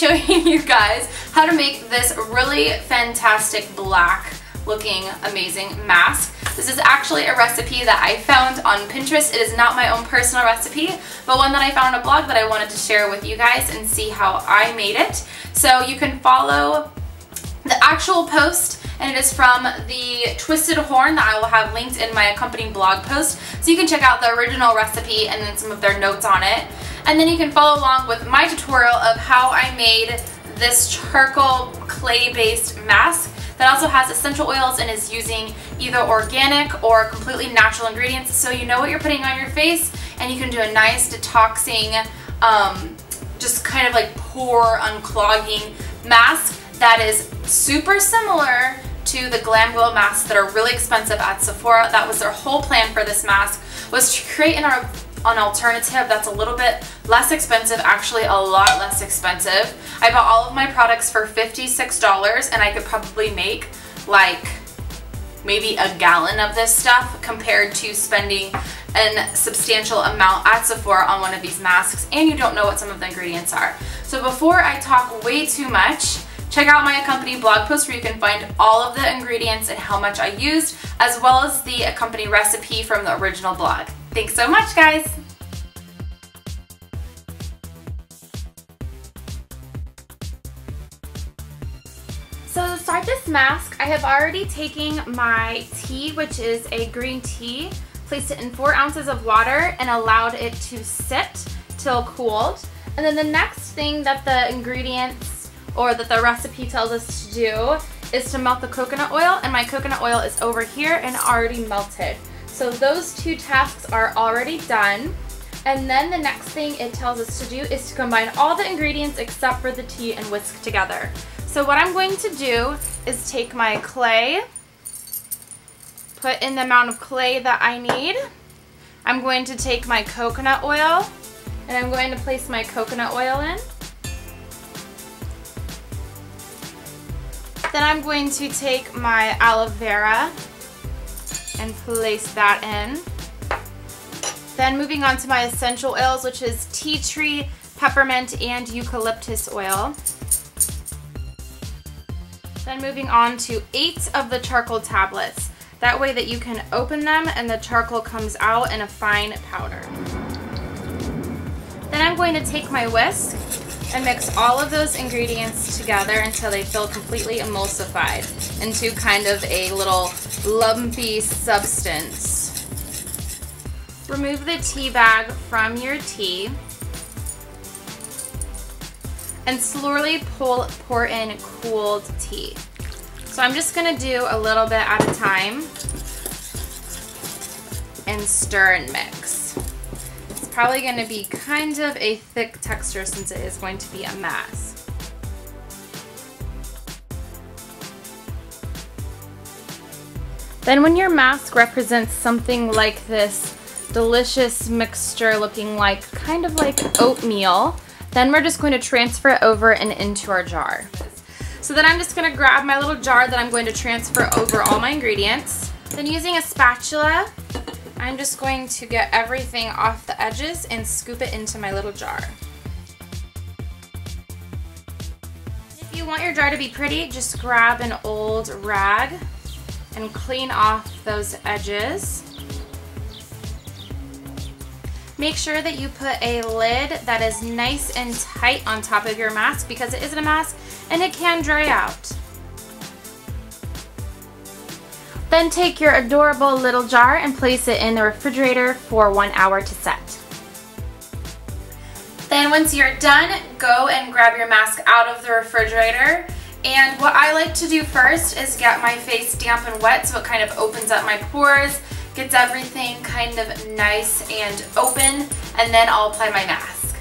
showing you guys how to make this really fantastic black looking amazing mask. This is actually a recipe that I found on Pinterest. It is not my own personal recipe, but one that I found on a blog that I wanted to share with you guys and see how I made it. So you can follow the actual post, and it is from the Twisted Horn that I will have linked in my accompanying blog post. So you can check out the original recipe and then some of their notes on it. And then you can follow along with my tutorial of how I made this charcoal clay-based mask that also has essential oils and is using either organic or completely natural ingredients, so you know what you're putting on your face, and you can do a nice detoxing, just kind of like pore unclogging mask that is super similar to the Glam Glow masks that are really expensive at Sephora. That was their whole plan for this mask, was to create an alternative that's a little bit less expensive, actually a lot less expensive. I bought all of my products for $56 and I could probably make like maybe a gallon of this stuff compared to spending a substantial amount at Sephora on one of these masks, and you don't know what some of the ingredients are. So before I talk way too much, check out my accompanying blog post where you can find all of the ingredients and how much I used, as well as the accompanying recipe from the original blog. Thanks so much, guys! So to start this mask, I have already taken my tea, which is a green tea, placed it in 4 ounces of water and allowed it to sit till cooled. And then the next thing that the ingredients or that the recipe tells us to do is to melt the coconut oil, and my coconut oil is over here and already melted. So those 2 tasks are already done. And then the next thing it tells us to do is to combine all the ingredients except for the tea and whisk together. So what I'm going to do is take my clay, put in the amount of clay that I need. I'm going to take my coconut oil and I'm going to place my coconut oil in. Then I'm going to take my aloe vera and place that in. Then moving on to my essential oils, which is tea tree, peppermint, and eucalyptus oil. Then moving on to 8 of the charcoal tablets. That way that you can open them and the charcoal comes out in a fine powder. Then I'm going to take my whisk and mix all of those ingredients together until they feel completely emulsified into kind of a little lumpy substance. Remove the tea bag from your tea and slowly pour in cooled tea. So I'm just going to do a little bit at a time and stir and mix. It's probably going to be kind of a thick texture since it is going to be a mask. Then when your mask represents something like this delicious mixture looking like kind of like oatmeal, then we're just going to transfer it over and into our jar. So then I'm just going to grab my little jar that I'm going to transfer over all my ingredients. Then using a spatula, I'm just going to get everything off the edges and scoop it into my little jar. If you want your jar to be pretty, just grab an old rag and clean off those edges. Make sure that you put a lid that is nice and tight on top of your mask because it isn't a mask and it can dry out. Then take your adorable little jar and place it in the refrigerator for 1 hour to set. Then once you're done, go and grab your mask out of the refrigerator. And what I like to do first is get my face damp and wet so it kind of opens up my pores, gets everything kind of nice and open, and then I'll apply my mask.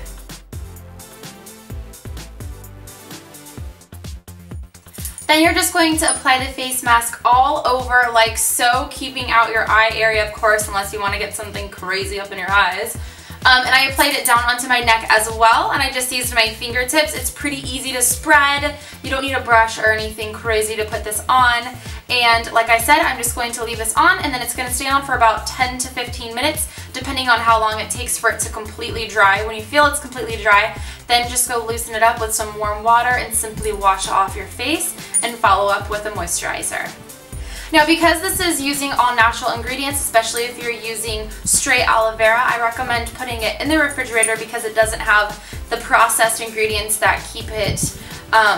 Then you're just going to apply the face mask all over like so, keeping out your eye area, of course, unless you want to get something crazy up in your eyes. And I applied it down onto my neck as well, and I just used my fingertips. It's pretty easy to spread. You don't need a brush or anything crazy to put this on. And like I said, I'm just going to leave this on, and then it's going to stay on for about 10 to 15 minutes, depending on how long it takes for it to completely dry. When you feel it's completely dry, then just go loosen it up with some warm water and simply wash off your face and follow up with a moisturizer. Now, because this is using all natural ingredients, especially if you're using straight aloe vera, I recommend putting it in the refrigerator because it doesn't have the processed ingredients that keep it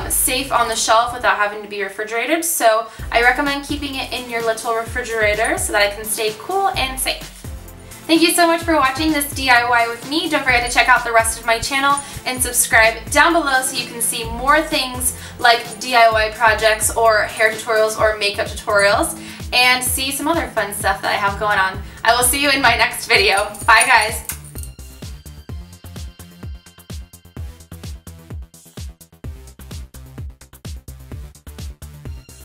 safe on the shelf without having to be refrigerated. So I recommend keeping it in your little refrigerator so that it can stay cool and safe. Thank you so much for watching this DIY with me. Don't forget to check out the rest of my channel and subscribe down below so you can see more things like DIY projects or hair tutorials or makeup tutorials, and see some other fun stuff that I have going on. I will see you in my next video. Bye guys!